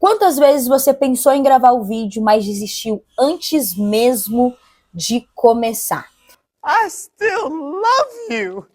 Quantas vezes você pensou em gravar o vídeo, mas desistiu antes mesmo de começar? I still love you.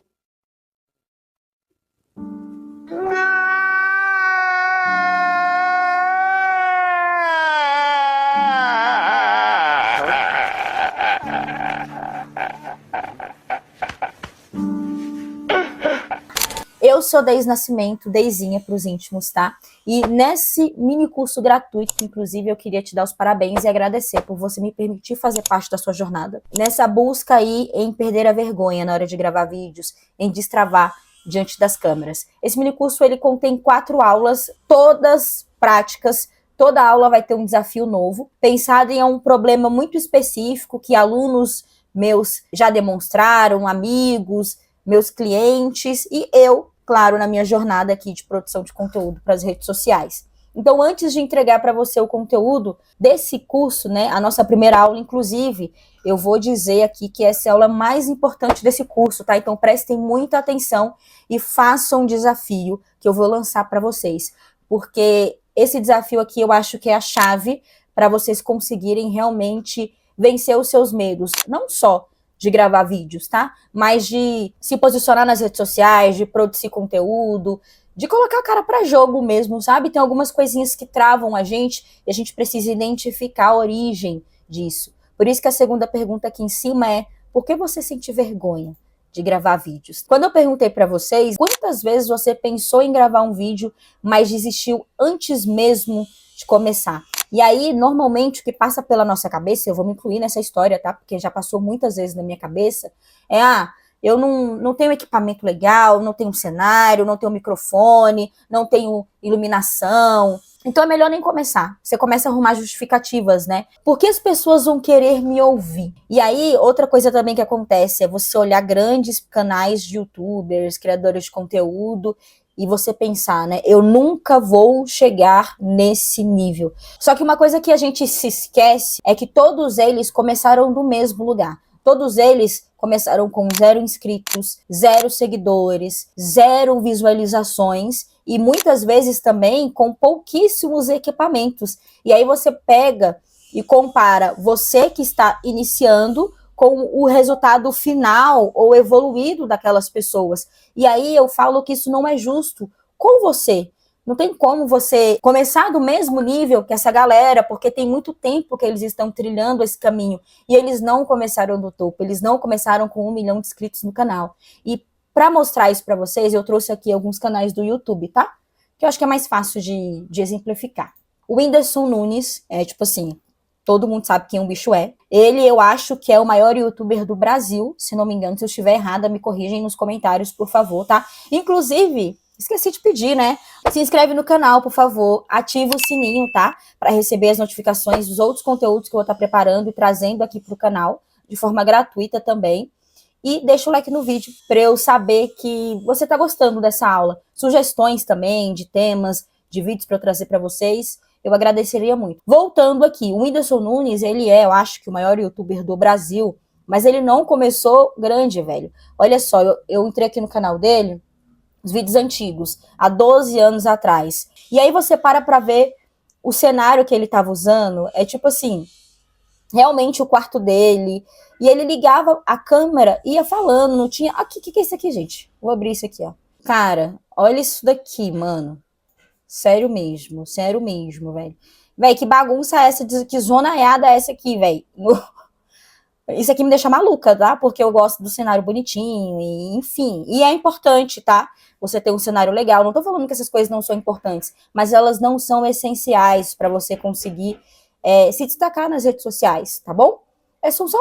Eu sou Deise Nascimento, Deizinha para os íntimos, tá? E nesse mini curso gratuito, inclusive, eu queria te dar os parabéns e agradecer por você me permitir fazer parte da sua jornada. Nessa busca aí em perder a vergonha na hora de gravar vídeos, em destravar diante das câmeras. Esse mini curso, ele contém 4 aulas, todas práticas. Toda aula vai ter um desafio novo, pensado em um problema muito específico que alunos meus já demonstraram, amigos, meus clientes e eu, claro, na minha jornada aqui de produção de conteúdo para as redes sociais. Então, antes de entregar para você o conteúdo desse curso, né, a nossa primeira aula, inclusive, eu vou dizer aqui que essa é a aula mais importante desse curso, tá? Então, prestem muita atenção e façam um desafio que eu vou lançar para vocês, porque esse desafio aqui eu acho que é a chave para vocês conseguirem realmente vencer os seus medos, não só de gravar vídeos, tá? Mas de se posicionar nas redes sociais, de produzir conteúdo, de colocar a cara para jogo mesmo, sabe? Tem algumas coisinhas que travam a gente e a gente precisa identificar a origem disso. Por isso que a segunda pergunta aqui em cima é: por que você sente vergonha de gravar vídeos? Quando eu perguntei para vocês, quantas vezes você pensou em gravar um vídeo, mas desistiu antes mesmo de começar? E aí, normalmente, o que passa pela nossa cabeça, eu vou me incluir nessa história, tá? Porque já passou muitas vezes na minha cabeça, é, eu não tenho equipamento legal, não tenho cenário, não tenho microfone, não tenho iluminação. Então é melhor nem começar. Você começa a arrumar justificativas, né? Porque as pessoas vão querer me ouvir. E aí, outra coisa também que acontece é você olhar grandes canais de youtubers, criadores de conteúdo, e você pensar, né, eu nunca vou chegar nesse nível. Só que uma coisa que a gente se esquece é que todos eles começaram do mesmo lugar. Todos eles começaram com 0 inscritos, 0 seguidores, 0 visualizações e muitas vezes também com pouquíssimos equipamentos. E aí você pega e compara você que está iniciando com o resultado final ou evoluído daquelas pessoas. E aí eu falo que isso não é justo com você. Não tem como você começar do mesmo nível que essa galera, porque tem muito tempo que eles estão trilhando esse caminho. E eles não começaram do topo, eles não começaram com 1 milhão de inscritos no canal. E para mostrar isso para vocês, eu trouxe aqui alguns canais do YouTube, tá? Que eu acho que é mais fácil de exemplificar. O Whindersson Nunes, tipo assim, todo mundo sabe quem o bicho é. Ele, eu acho que é o maior youtuber do Brasil, se não me engano. Se eu estiver errada, me corrigem nos comentários, por favor, tá? Inclusive, esqueci de pedir, né? Se inscreve no canal, por favor. Ativa o sininho, tá? Para receber as notificações dos outros conteúdos que eu vou estar preparando e trazendo aqui pro canal, de forma gratuita também. E deixa o like no vídeo para eu saber que você tá gostando dessa aula. Sugestões também de temas, de vídeos para eu trazer para vocês, eu agradeceria muito. Voltando aqui, o Whindersson Nunes, ele é, eu acho que o maior youtuber do Brasil, mas ele não começou grande, velho. Olha só, eu entrei aqui no canal dele, os vídeos antigos, há 12 anos atrás. E aí você para ver o cenário que ele tava usando, é tipo assim, realmente o quarto dele, e ele ligava a câmera, ia falando, não tinha... O que é isso aqui, gente? Vou abrir isso aqui, ó. Cara, olha isso daqui, mano. Sério mesmo, velho. Velho, que bagunça é essa, que zonaiada é essa aqui, velho? Isso aqui me deixa maluca, tá? Porque eu gosto do cenário bonitinho, e, enfim. E é importante, tá? Você ter um cenário legal. Não tô falando que essas coisas não são importantes, mas elas não são essenciais para você conseguir se destacar nas redes sociais, tá bom? São só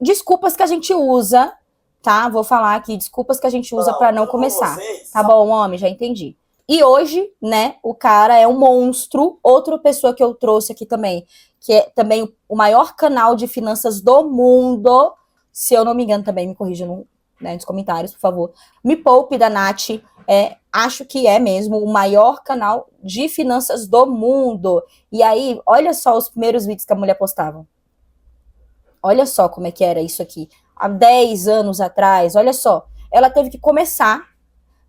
desculpas que a gente usa, tá? Vou falar aqui, desculpas que a gente usa para não começar. Tá bom, homem? Já entendi. E hoje, né, o cara é um monstro. Outra pessoa que eu trouxe aqui também, que é também o maior canal de finanças do mundo, se eu não me engano também, me corrija nos comentários, por favor. Me Poupe, da Nath, acho que é mesmo o maior canal de finanças do mundo. E aí, olha só os primeiros vídeos que a mulher postava. Olha só como é que era isso aqui. Há 10 anos atrás, olha só. Ela teve que começar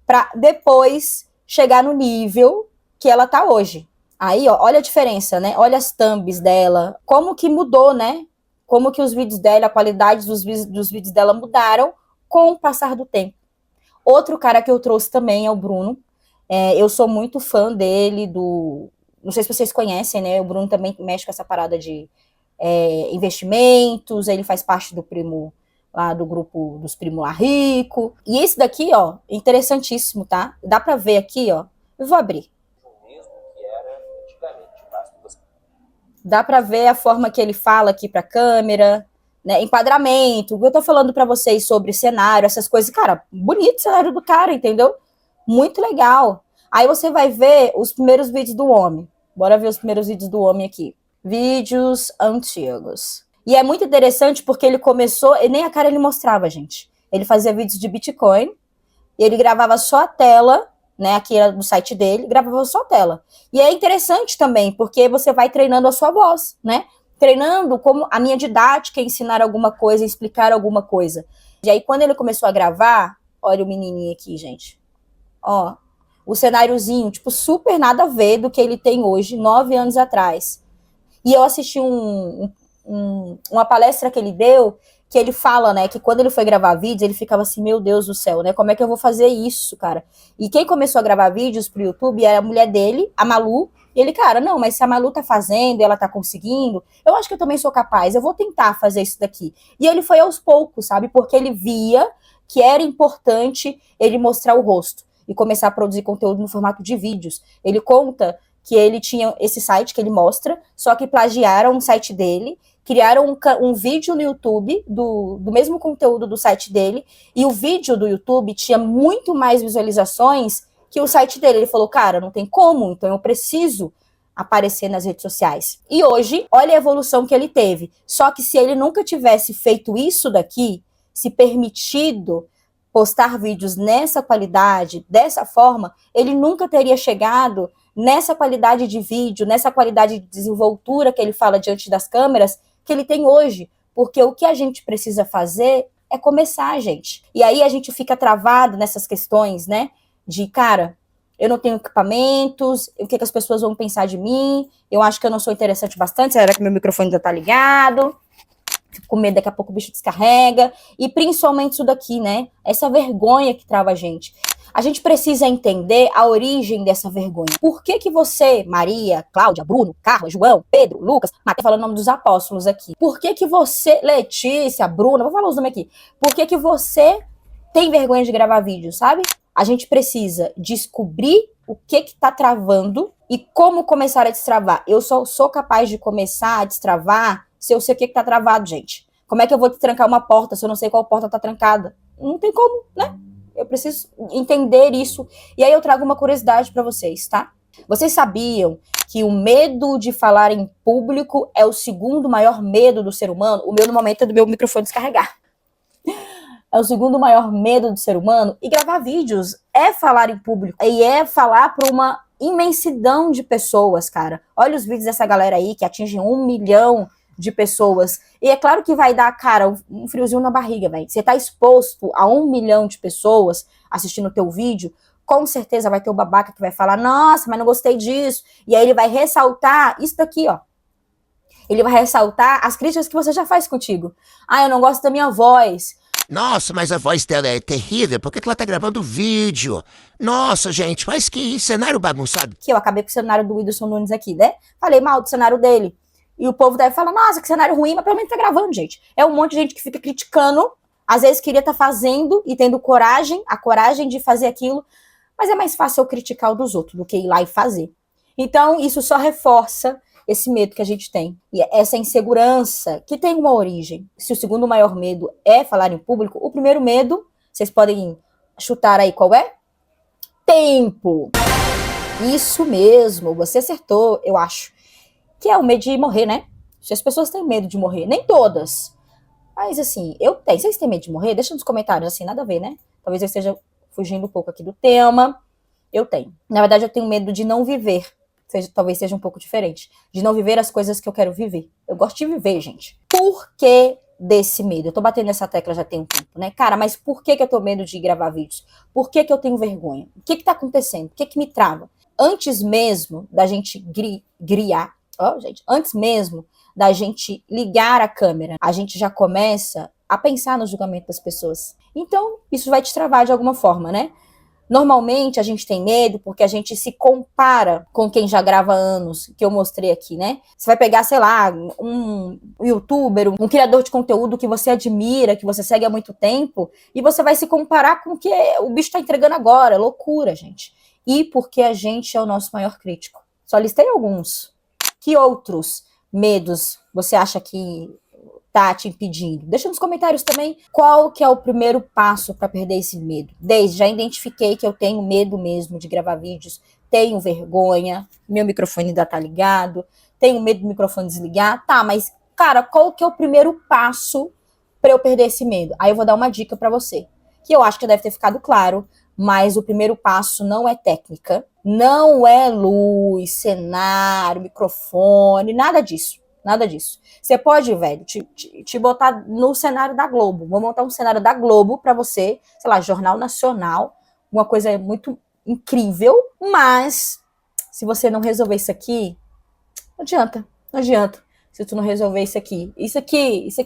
para depois chegar no nível que ela tá hoje. Aí, ó, olha a diferença, né? Olha as thumbs dela, como que mudou, né? Como que os vídeos dela, a qualidade dos vídeos dela mudaram com o passar do tempo. Outro cara que eu trouxe também é o Bruno. Eu sou muito fã dele, não sei se vocês conhecem, né? O Bruno também mexe com essa parada de investimentos, ele faz parte do primo lá do grupo dos primos lá rico. E esse daqui, ó, interessantíssimo, tá? Dá pra ver aqui, ó. Eu vou abrir. Dá pra ver a forma que ele fala aqui pra câmera, né? Enquadramento. Eu tô falando pra vocês sobre cenário, essas coisas. Cara, bonito o cenário do cara, entendeu? Muito legal. Aí você vai ver os primeiros vídeos do homem. Bora ver os primeiros vídeos do homem aqui. Vídeos antigos. E é muito interessante porque ele começou, e nem a cara ele mostrava, gente. Ele fazia vídeos de Bitcoin, e ele gravava só a tela, né? Aqui era do site dele, gravava só a tela. E é interessante também, porque você vai treinando a sua voz, né? Treinando como a minha didática, ensinar alguma coisa, explicar alguma coisa. E aí, quando ele começou a gravar, olha o menininho aqui, gente. Ó, o cenáriozinho, tipo, super nada a ver do que ele tem hoje, 9 anos atrás. E eu assisti uma palestra que ele deu, que ele fala, né, que quando ele foi gravar vídeos, ele ficava assim, meu Deus do céu, né, como é que eu vou fazer isso, cara? E quem começou a gravar vídeos pro YouTube era a mulher dele, a Malu, e ele, cara, não, mas se a Malu tá fazendo e ela tá conseguindo, eu acho que eu também sou capaz, eu vou tentar fazer isso daqui. E ele foi aos poucos, sabe, porque ele via que era importante ele mostrar o rosto e começar a produzir conteúdo no formato de vídeos. Ele conta que ele tinha esse site que ele mostra, só que plagiaram um site dele, criaram um vídeo no YouTube do mesmo conteúdo do site dele, e o vídeo do YouTube tinha muito mais visualizações que o site dele. Ele falou, cara, não tem como, então eu preciso aparecer nas redes sociais. E hoje, olha a evolução que ele teve. Só que se ele nunca tivesse feito isso daqui, se permitido postar vídeos nessa qualidade, dessa forma, ele nunca teria chegado nessa qualidade de vídeo, nessa qualidade de desenvoltura que ele fala diante das câmeras, que ele tem hoje. Porque o que a gente precisa fazer é começar, gente. E aí a gente fica travado nessas questões, né? De, cara, eu não tenho equipamentos, o que as pessoas vão pensar de mim, eu acho que eu não sou interessante bastante, será que meu microfone ainda tá ligado? Fico com medo, daqui a pouco o bicho descarrega. E principalmente isso daqui, né? Essa vergonha que trava a gente. A gente precisa entender a origem dessa vergonha. Por que que você, Maria, Cláudia, Bruno, Carla, João, Pedro, Lucas, Mateus, falando o nome dos apóstolos aqui. Por que que você, Letícia, Bruna, vou falar os nomes aqui. Por que que você tem vergonha de gravar vídeo, sabe? A gente precisa descobrir o que tá travando e como começar a destravar. Eu só sou capaz de começar a destravar se eu sei o que tá travado, gente. Como é que eu vou trancar uma porta se eu não sei qual porta tá trancada? Não tem como, né? Eu preciso entender isso. E aí eu trago uma curiosidade para vocês, tá? Vocês sabiam que o medo de falar em público é o segundo maior medo do ser humano? O meu, no momento, é do meu microfone descarregar. É o segundo maior medo do ser humano. E gravar vídeos é falar em público. E é falar para uma imensidão de pessoas, cara. Olha os vídeos dessa galera aí que atingem 1 milhão de pessoas. E é claro que vai dar, cara, um friozinho na barriga, velho. Você tá exposto a 1 milhão de pessoas assistindo o teu vídeo, com certeza vai ter o babaca que vai falar, nossa, mas não gostei disso. E aí ele vai ressaltar isso daqui, ó. Ele vai ressaltar as críticas que você já faz contigo. Ah, eu não gosto da minha voz. Nossa, mas a voz dela é terrível, por que ela tá gravando vídeo? Nossa, gente, mas que cenário bagunçado. Que eu acabei com o cenário do Whindersson Nunes aqui, né? Falei mal do cenário dele. E o povo deve falar, nossa, que cenário ruim, mas pelo menos tá gravando, gente. É um monte de gente que fica criticando, às vezes queria estar fazendo e tendo coragem, a coragem de fazer aquilo, mas é mais fácil eu criticar o dos outros do que ir lá e fazer. Então, isso só reforça esse medo que a gente tem. E essa insegurança, que tem uma origem. Se o segundo maior medo é falar em público, o primeiro medo, vocês podem chutar aí qual é? Tempo. Isso mesmo, você acertou, eu acho. Que é o medo de morrer, né? Se as pessoas têm medo de morrer, nem todas. Mas assim, eu tenho. Vocês têm medo de morrer? Deixa nos comentários, assim, nada a ver, né? Talvez eu esteja fugindo um pouco aqui do tema. Eu tenho. Na verdade, eu tenho medo de não viver. Talvez seja um pouco diferente. De não viver as coisas que eu quero viver. Eu gosto de viver, gente. Por que desse medo? Eu tô batendo nessa tecla já tem um tempo, né? Cara, mas por que eu tô medo de gravar vídeos? Por que eu tenho vergonha? O que tá acontecendo? O que me trava? antes mesmo da gente antes mesmo da gente ligar a câmera, a gente já começa a pensar no julgamento das pessoas. Então, isso vai te travar de alguma forma, né? Normalmente a gente tem medo porque a gente se compara com quem já grava anos, que eu mostrei aqui, né? Você vai pegar, sei lá, um youtuber, um criador de conteúdo que você admira, que você segue há muito tempo, e você vai se comparar com o que o bicho tá entregando agora. É loucura, gente. E porque a gente é o nosso maior crítico. Só listei alguns. Que outros medos você acha que tá te impedindo? Deixa nos comentários também qual que é o primeiro passo para perder esse medo. Já identifiquei que eu tenho medo mesmo de gravar vídeos, tenho vergonha, meu microfone ainda tá ligado, tenho medo do microfone desligar, tá, mas cara, qual que é o primeiro passo para eu perder esse medo? Aí eu vou dar uma dica para você, que eu acho que deve ter ficado claro, mas o primeiro passo não é técnica, não é luz, cenário, microfone, nada disso. Nada disso. Você pode, velho, te botar no cenário da Globo. Vou montar um cenário da Globo pra você, sei lá, Jornal Nacional, uma coisa muito incrível, mas se você não resolver isso aqui, não adianta, não adianta. Se tu não resolver isso aqui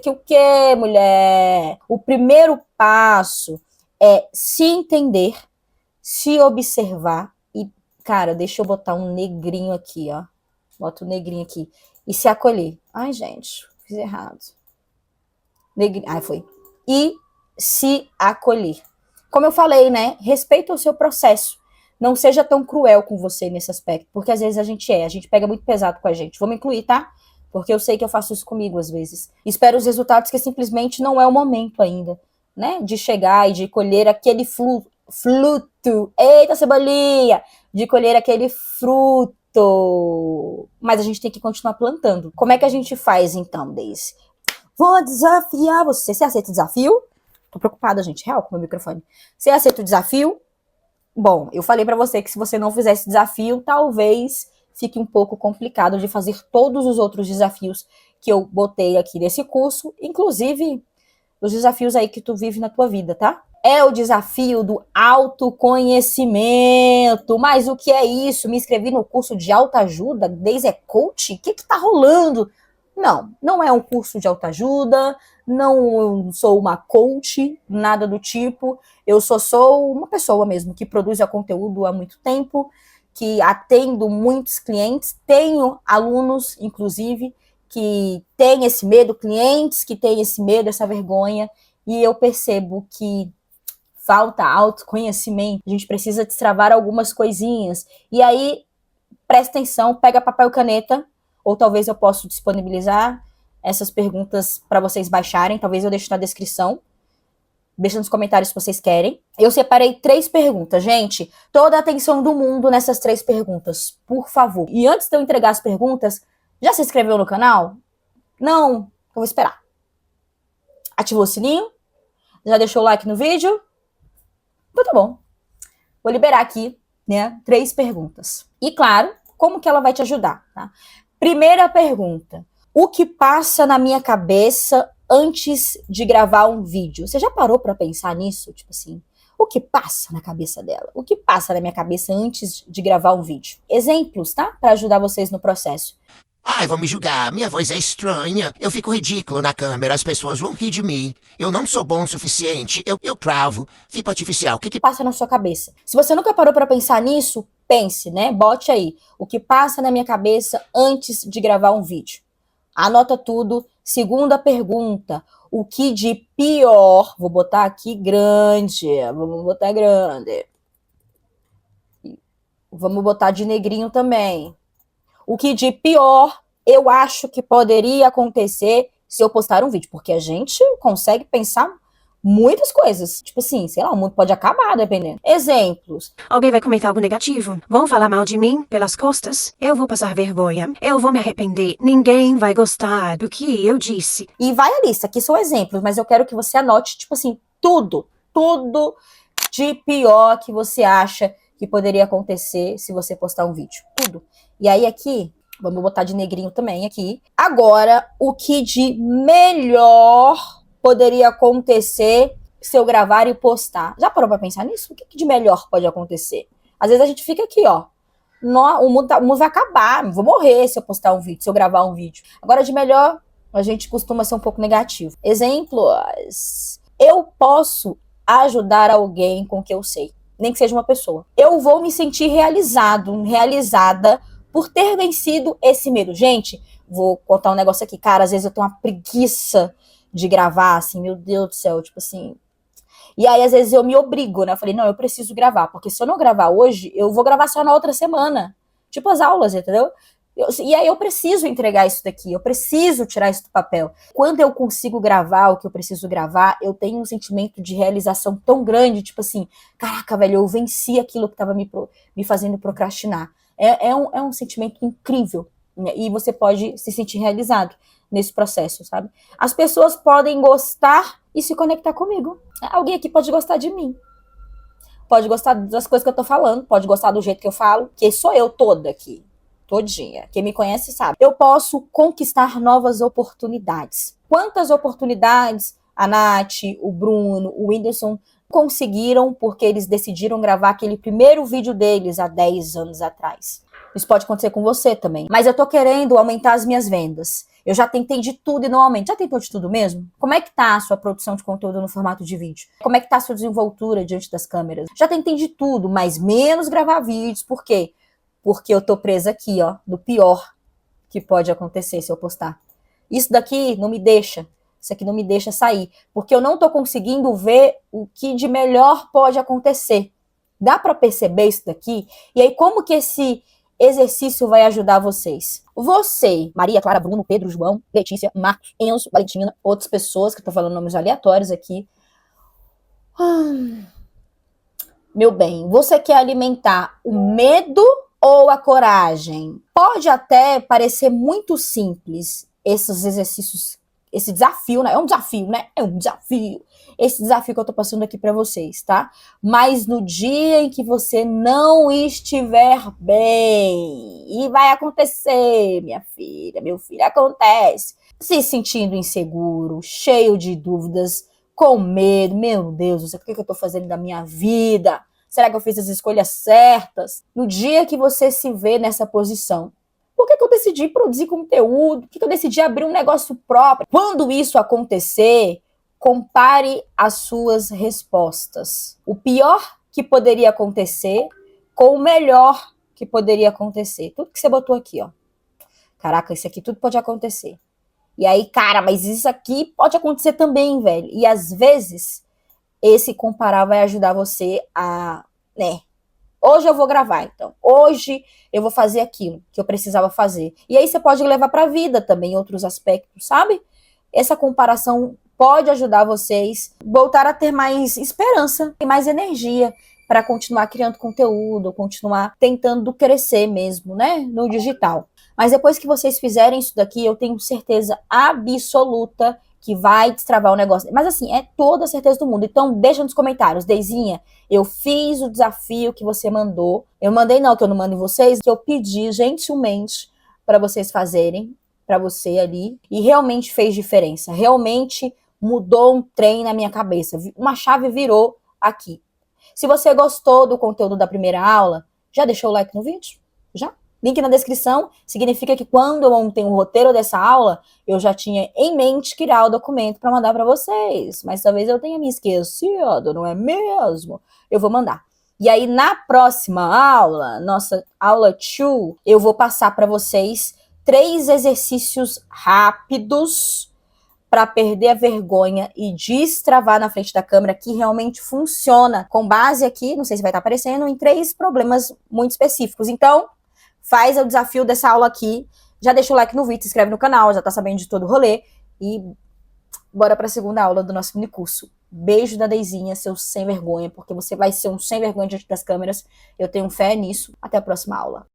o quê, mulher? O primeiro passo é se entender, se observar e, cara, deixa eu botar um negrinho aqui, ó. Bota o negrinho aqui. E se acolher. Ai, gente, fiz errado. Negrinho. Ai, foi. E se acolher. Como eu falei, né? Respeita o seu processo. Não seja tão cruel com você nesse aspecto. Porque às vezes a gente pega muito pesado com a gente. Vou me incluir, tá? Porque eu sei que eu faço isso comigo às vezes. Espero os resultados que simplesmente não é o momento ainda, né? De chegar e de colher aquele fruto. Eita, cebolinha! De colher aquele fruto. Mas a gente tem que continuar plantando. Como é que a gente faz então, Daisy? Vou desafiar você. Você aceita o desafio? Tô preocupada, gente, real, com o meu microfone. Você aceita o desafio? Bom, eu falei pra você que se você não fizer esse desafio, talvez fique um pouco complicado de fazer todos os outros desafios que eu botei aqui nesse curso, inclusive os desafios aí que tu vive na tua vida, tá? É o desafio do autoconhecimento. Mas o que é isso? Me inscrevi no curso de autoajuda, Daisy é coach? O que tá rolando? Não, não é um curso de autoajuda, não sou uma coach, nada do tipo. Eu sou uma pessoa mesmo que produz conteúdo há muito tempo, que atendo muitos clientes, tenho alunos, inclusive, que têm esse medo, clientes que têm esse medo, essa vergonha, e eu percebo que falta autoconhecimento, a gente precisa destravar algumas coisinhas. E aí, presta atenção, pega papel e caneta, ou talvez eu possa disponibilizar essas perguntas para vocês baixarem, talvez eu deixe na descrição. Deixa nos comentários se vocês querem. Eu separei 3 perguntas, gente. Toda a atenção do mundo nessas 3 perguntas, por favor. E antes de eu entregar as perguntas, já se inscreveu no canal? Não? Eu vou esperar. Ativou o sininho? Já deixou o like no vídeo? Então tá bom. Vou liberar aqui, né, 3 perguntas. E claro, como que ela vai te ajudar, tá? Primeira pergunta. O que passa na minha cabeça antes de gravar um vídeo? Você já parou pra pensar nisso? Tipo assim, o que passa na cabeça dela? O que passa na minha cabeça antes de gravar um vídeo? Exemplos, tá? Pra ajudar vocês no processo. Ai, vão me julgar, minha voz é estranha, eu fico ridículo na câmera, as pessoas vão rir de mim, eu não sou bom o suficiente, eu travo, fico artificial, o que passa na sua cabeça? Se você nunca parou pra pensar nisso, pense, né? Bote aí, o que passa na minha cabeça antes de gravar um vídeo. Anota tudo. Segunda pergunta, o que de pior, vou botar aqui grande, vamos botar grande, vamos botar de negrinho também. O que de pior eu acho que poderia acontecer se eu postar um vídeo, porque a gente consegue pensar muitas coisas. Tipo assim, sei lá, o mundo pode acabar, dependendo. Exemplos. Alguém vai comentar algo negativo? Vão falar mal de mim pelas costas? Eu vou passar vergonha. Eu vou me arrepender. Ninguém vai gostar do que eu disse. E vai a lista, aqui são exemplos, mas eu quero que você anote, tipo assim, tudo de pior que você acha que poderia acontecer se você postar um vídeo. Tudo. E aí aqui, vamos botar de negrinho também aqui. Agora, o que de melhor poderia acontecer se eu gravar e postar? Já parou pra pensar nisso? O que de melhor pode acontecer? Às vezes a gente fica aqui, ó, o mundo vai acabar, vou morrer se eu postar um vídeo, se eu gravar um vídeo. Agora, de melhor, a gente costuma ser um pouco negativo. Exemplos. Eu posso ajudar alguém com o que eu sei, nem que seja uma pessoa. Eu vou me sentir realizado, realizada por ter vencido esse medo. Gente, vou contar um negócio aqui. Cara, às vezes eu tenho uma preguiça de gravar, assim, meu Deus do céu, tipo assim. E aí, às vezes, eu me obrigo, né? Eu falei, não, eu preciso gravar, porque se eu não gravar hoje, eu vou gravar só na outra semana. Tipo as aulas, entendeu? E aí eu preciso entregar isso daqui, eu preciso tirar isso do papel. Quando eu consigo gravar o que eu preciso gravar, eu tenho um sentimento de realização tão grande, tipo assim, caraca, velho, eu venci aquilo que estava me fazendo procrastinar. É um sentimento incrível, né? E você pode se sentir realizado nesse processo, sabe? As pessoas podem gostar e se conectar comigo. Alguém aqui pode gostar de mim. Pode gostar das coisas que eu tô falando, pode gostar do jeito que eu falo, que sou eu toda aqui. Todinha. Quem me conhece sabe. Eu posso conquistar novas oportunidades. Quantas oportunidades a Nath, o Bruno, o Whindersson conseguiram porque eles decidiram gravar aquele primeiro vídeo deles há 10 anos atrás? Isso pode acontecer com você também. Mas eu tô querendo aumentar as minhas vendas. Eu já tentei de tudo e não aumento. Já tentou de tudo mesmo? Como é que tá a sua produção de conteúdo no formato de vídeo? Como é que tá a sua desenvoltura diante das câmeras? Já tentei de tudo, mas menos gravar vídeos. Por quê? Porque eu tô presa aqui, ó, no pior que pode acontecer se eu postar. Isso daqui não me deixa. Isso aqui não me deixa sair. Porque eu não tô conseguindo ver o que de melhor pode acontecer. Dá pra perceber isso daqui? E aí, como que esse exercício vai ajudar vocês? Você, Maria, Clara, Bruno, Pedro, João, Letícia, Marcos, Enzo, Valentina, outras pessoas, que eu tô falando nomes aleatórios aqui. Meu bem, você quer alimentar o medo ou a coragem? Pode até parecer muito simples esses exercícios, esse desafio, né? É um desafio, né? É um desafio. Esse desafio que eu tô passando aqui pra vocês, tá? Mas no dia em que você não estiver bem, e vai acontecer, minha filha, meu filho, acontece. Se sentindo inseguro, cheio de dúvidas, com medo, meu Deus, o que eu tô fazendo da minha vida? Será que eu fiz as escolhas certas? No dia que você se vê nessa posição, por que eu decidi produzir conteúdo? Por que eu decidi abrir um negócio próprio? Quando isso acontecer, compare as suas respostas. O pior que poderia acontecer com o melhor que poderia acontecer. Tudo que você botou aqui, ó. Caraca, isso aqui tudo pode acontecer. E aí, cara, mas isso aqui pode acontecer também, velho. E às vezes, esse comparar vai ajudar você a, né? Hoje eu vou gravar, então. Hoje eu vou fazer aquilo que eu precisava fazer. E aí você pode levar para a vida também, outros aspectos, sabe? Essa comparação pode ajudar vocês a voltar a ter mais esperança e mais energia para continuar criando conteúdo, continuar tentando crescer mesmo, né? No digital. Mas depois que vocês fizerem isso daqui, eu tenho certeza absoluta que vai destravar o negócio. Mas assim, é toda a certeza do mundo. Então deixa nos comentários, Deizinha, eu fiz o desafio que você mandou. Eu mandei não, que eu não mando em vocês, que eu pedi gentilmente para vocês fazerem, para você ali, e realmente fez diferença. Realmente mudou um trem na minha cabeça. Uma chave virou aqui. Se você gostou do conteúdo da primeira aula, já deixou o like no vídeo? Já? Link na descrição, significa que quando eu montei o roteiro dessa aula, eu já tinha em mente criar o documento para mandar para vocês. Mas talvez eu tenha me esquecido, não é mesmo? Eu vou mandar. E aí, na próxima aula, nossa aula 2, eu vou passar para vocês 3 exercícios rápidos para perder a vergonha e destravar na frente da câmera, que realmente funciona, com base aqui, não sei se vai estar aparecendo, em 3 problemas muito específicos. Então, faz o desafio dessa aula aqui, já deixa o like no vídeo, se inscreve no canal, já tá sabendo de todo o rolê, e bora para a segunda aula do nosso minicurso. Beijo da Deizinha, seu sem vergonha, porque você vai ser um sem vergonha diante das câmeras, eu tenho fé nisso. Até a próxima aula.